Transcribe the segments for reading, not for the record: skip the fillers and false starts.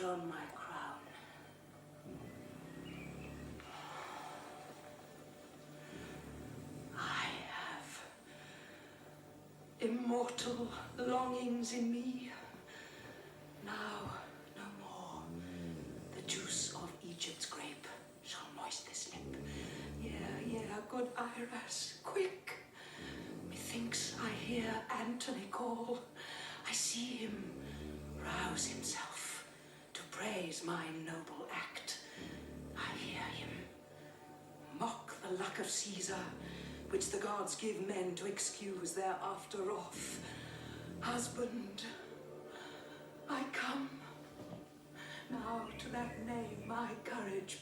put on my crown. I have immortal longings in me. Now, no more. The juice of Egypt's grape shall moist this lip. Yeah, good Iras, quick. Methinks I hear Antony call. I see him rouse himself to praise my noble act. I hear him mock the luck of Caesar, which the gods give men to excuse their after off. Husband, I come now to that name my courage.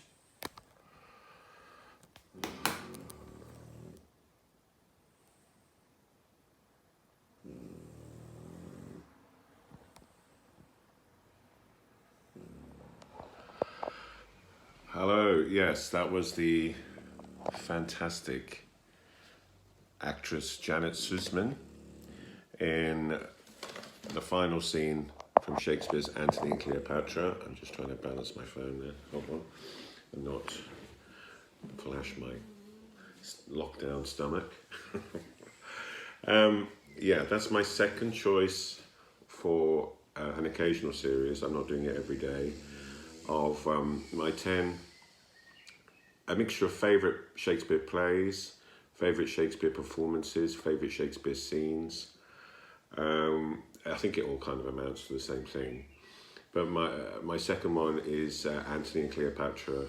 Hello, yes, that was the fantastic actress Janet Sussman in the final scene from Shakespeare's Antony and Cleopatra. I'm just trying to balance my phone there, hold on, and not flash my lockdown stomach. Yeah, that's my second choice for an occasional series. I'm not doing it every day. Of my 10, a mixture of favourite Shakespeare plays, favourite Shakespeare performances, favourite Shakespeare scenes. I think it all kind of amounts to the same thing. But my second one is Antony and Cleopatra,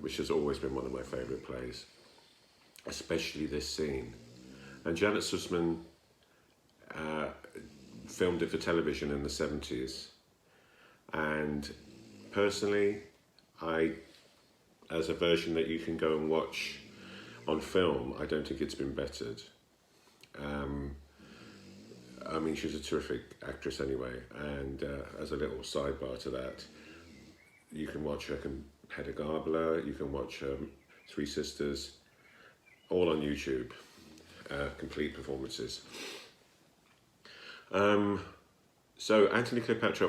which has always been one of my favourite plays, especially this scene. And Janet Sussman filmed it for television in the 70s. And personally, as a version that you can go and watch on film, I don't think it's been bettered. I mean, she's a terrific actress anyway, and as a little sidebar to that, you can watch her Hedda Gabler, you can watch Three Sisters, all on YouTube, complete performances. So Antony Cleopatra,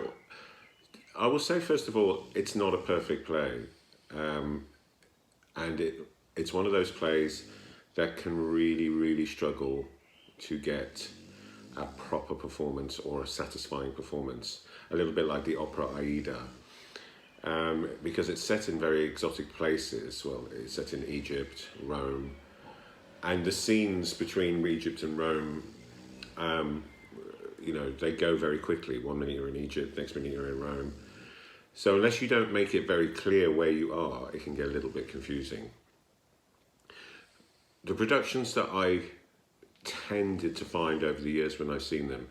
I will say first of all, it's not a perfect play, and it's one of those plays that can really struggle to get a proper performance or a satisfying performance, a little bit like the opera Aida, because it's set in very exotic places. Well, it's set in Egypt, Rome, and the scenes between Egypt and Rome, you know, they go very quickly. 1 minute you're in Egypt, next minute you're in Rome. So unless you don't make it very clear where you are, it can get a little bit confusing. The productions that I tended to find over the years when I've seen them,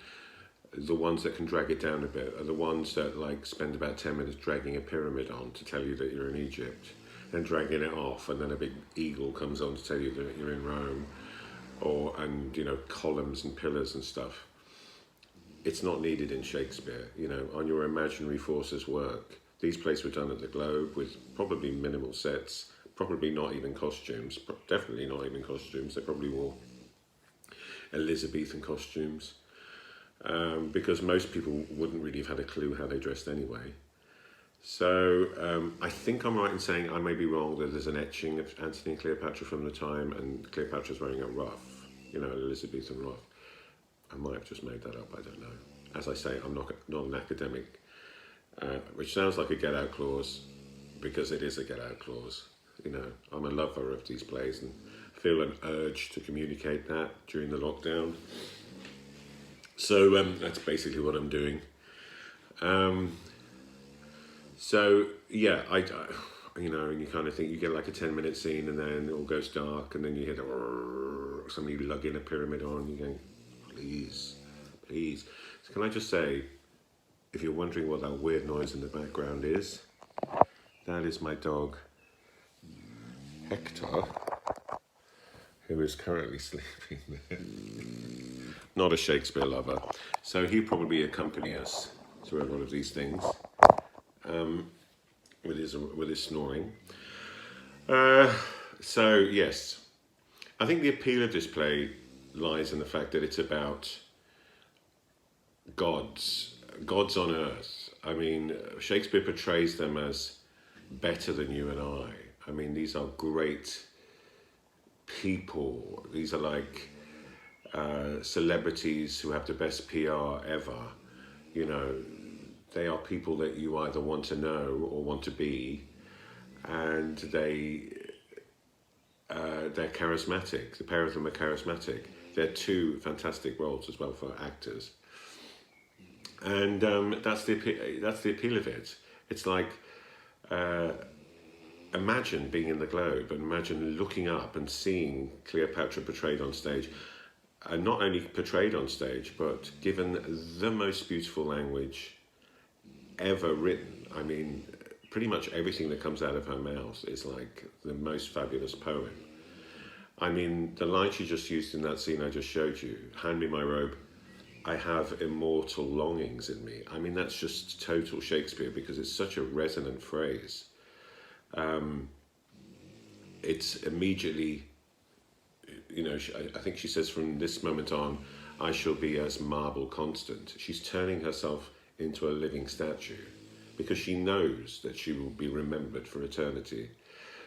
the ones that can drag it down a bit are the ones that like spend about 10 minutes dragging a pyramid on to tell you that you're in Egypt, and dragging it off, and then a big eagle comes on to tell you that you're in Rome, and you know, columns and pillars and stuff. It's not needed in Shakespeare, you know, on your imaginary forces work. These plays were done at the Globe with probably minimal sets, probably not even costumes, definitely not even costumes. They probably wore Elizabethan costumes, because most people wouldn't really have had a clue how they dressed anyway. So I think I'm right in saying, I may be wrong, that there's an etching of Antony and Cleopatra from the time, and Cleopatra's wearing a ruff, you know, an Elizabethan ruff. I might have just made that up, I don't know. As I say, I'm not an academic, which sounds like a get-out clause, because it is a get-out clause. You know, I'm a lover of these plays and feel an urge to communicate that during the lockdown. So that's basically what I'm doing. So yeah, I you know, and you kind of think you get like a 10-minute scene, and then it all goes dark, and then you hear somebody lugging a pyramid on. You go, please. So can I just say, if you're wondering what that weird noise in the background is, that is my dog Hector, who is currently sleeping there. Not a Shakespeare lover, so he'll probably accompany us through a lot of these things, with his snoring. So yes, I think the appeal of this play lies in the fact that it's about gods on earth, I mean, Shakespeare portrays them as better than you and I. I mean, these are great people. These are like celebrities who have the best PR ever. You know, they are people that you either want to know or want to be, and they're charismatic. The pair of them are charismatic. They're two fantastic roles as well for actors, and that's the appeal of it. It's like imagine being in the Globe and imagine looking up and seeing Cleopatra portrayed on stage, and not only portrayed on stage, but given the most beautiful language ever written. I mean, pretty much everything that comes out of her mouth is like the most fabulous poem. I mean, the line she just used in that scene I just showed you, hand me my robe, I have immortal longings in me. I mean, that's just total Shakespeare, because it's such a resonant phrase. It's immediately, you know, I think she says, from this moment on, I shall be as marble constant. She's turning herself into a living statue because she knows that she will be remembered for eternity.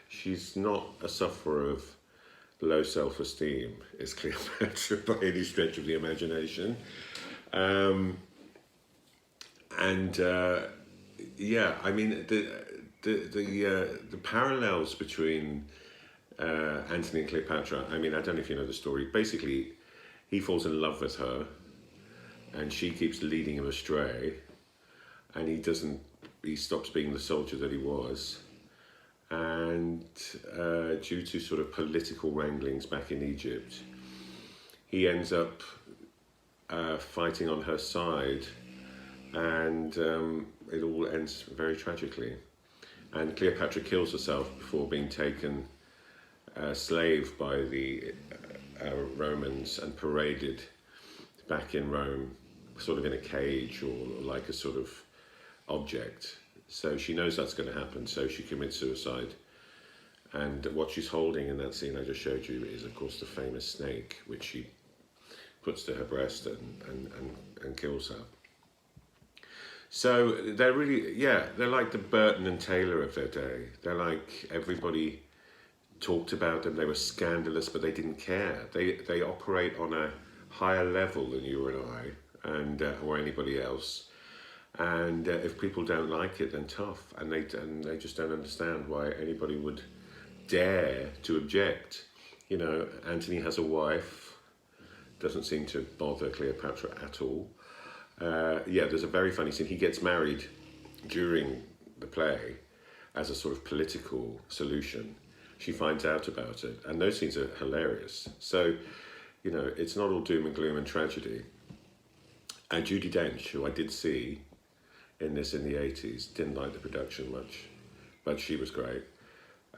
She's not a sufferer of low self-esteem, is Cleopatra, by any stretch of the imagination. Yeah, I mean, the parallels between Antony and Cleopatra, I mean, I don't know if you know the story. Basically, he falls in love with her and she keeps leading him astray, and he stops being the soldier that he was. And due to sort of political wranglings back in Egypt, he ends up fighting on her side, and it all ends very tragically. And Cleopatra kills herself before being taken slave by the Romans and paraded back in Rome, sort of in a cage or like a sort of object. So she knows that's going to happen, so she commits suicide. And what she's holding in that scene I just showed you is, of course, the famous snake, which she puts to her breast and kills her. So they're really, yeah, they're like the Burton and Taylor of their day. They're like, everybody talked about them, they were scandalous, but they didn't care. They operate on a higher level than you and I, and or anybody else. And if people don't like it, then tough. And they just don't understand why anybody would dare to object. You know, Antony has a wife, doesn't seem to bother Cleopatra at all. Yeah, there's a very funny scene. He gets married during the play as a sort of political solution. She finds out about it, and those scenes are hilarious. So, you know, it's not all doom and gloom and tragedy. And Judi Dench, who I did see in this in the 80s, didn't like the production much, but she was great.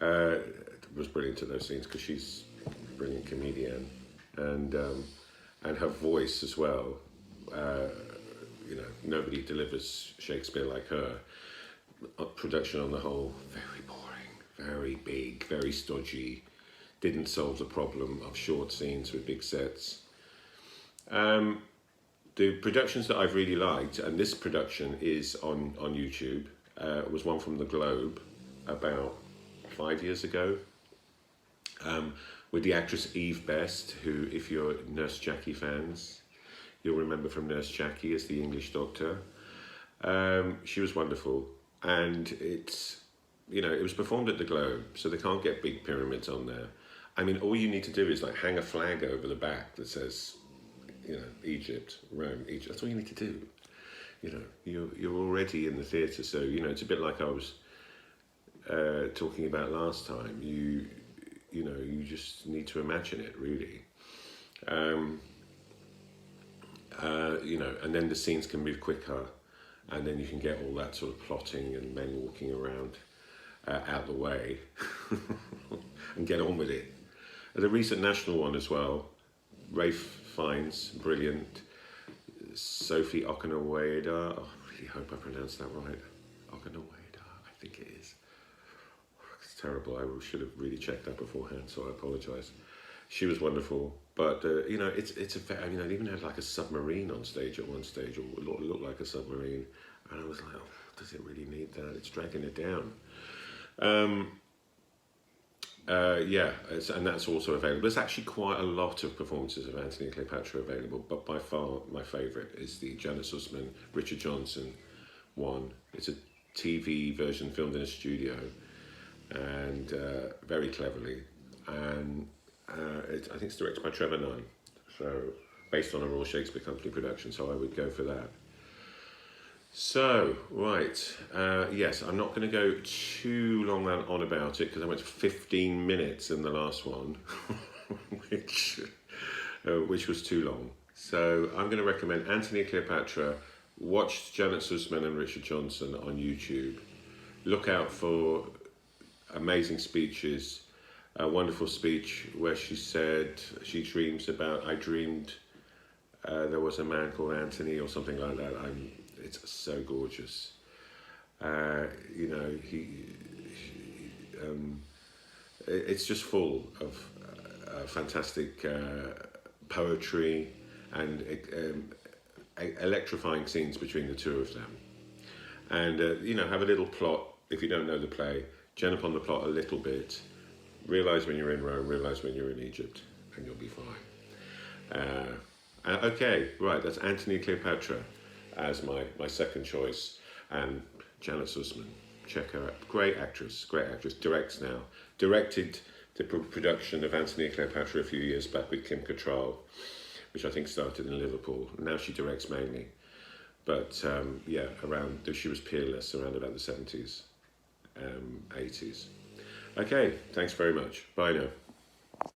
Was brilliant in those scenes because she's a brilliant comedian, and her voice as well. You know, nobody delivers Shakespeare like her. Production on the whole, very boring, very big, very stodgy. Didn't solve the problem of short scenes with big sets. The productions that I've really liked, and this production is on YouTube, was one from the Globe about 5 years ago, with the actress Eve Best, who, if you're Nurse Jackie fans, you'll remember from Nurse Jackie as the English doctor. She was wonderful, and it's, you know, it was performed at the Globe, so they can't get big pyramids on there. I mean, all you need to do is like hang a flag over the back that says, you know, Egypt, Rome, Egypt. That's all you need to do. You know, you're already in the theatre, so, you know, it's a bit like I was talking about last time. You know, you just need to imagine it, really. You know, and then the scenes can move quicker, and then you can get all that sort of plotting and men walking around out the way and get on with it. The recent national one as well, Rafe Fiennes, brilliant. Sophie Okoneweada, oh, I really hope I pronounced that right. Okoneweada, I think it is. It's terrible, I should have really checked that beforehand, so I apologise. She was wonderful, but you know, it's a very, you know, they even had like a submarine on stage at one stage, or it looked like a submarine. And I was like, oh, does it really need that? It's dragging it down. And that's also available. There's actually quite a lot of performances of Antony and Cleopatra available, but by far my favourite is the Janet Sussman, Richard Johnson one. It's a TV version filmed in a studio, and very cleverly, and I think it's directed by Trevor Nunn, so based on a Royal Shakespeare Company production, so I would go for that. So, right, yes, I'm not going to go too long on about it because I went for 15 minutes in the last one, which was too long. So I'm going to recommend Antony and Cleopatra. Watch Janet Sussman and Richard Johnson on YouTube. Look out for amazing speeches. A wonderful speech where she said she dreams about, I dreamed there was a man called Antony or something like that. It's so gorgeous. You know, it's just full of fantastic poetry and electrifying scenes between the two of them. And, you know, have a little plot. If you don't know the play, gen up on the plot a little bit. Realise when you're in Rome, realise when you're in Egypt, and you'll be fine. Okay, right, that's Antony and Cleopatra as my second choice, and Janet Sussman, check her out. Great actress, directs now. Directed the production of Antony and Cleopatra a few years back with Kim Cattrall, which I think started in Liverpool. Now she directs mainly, but she was peerless around about the 70s, 80s. Okay, thanks very much. Bye now.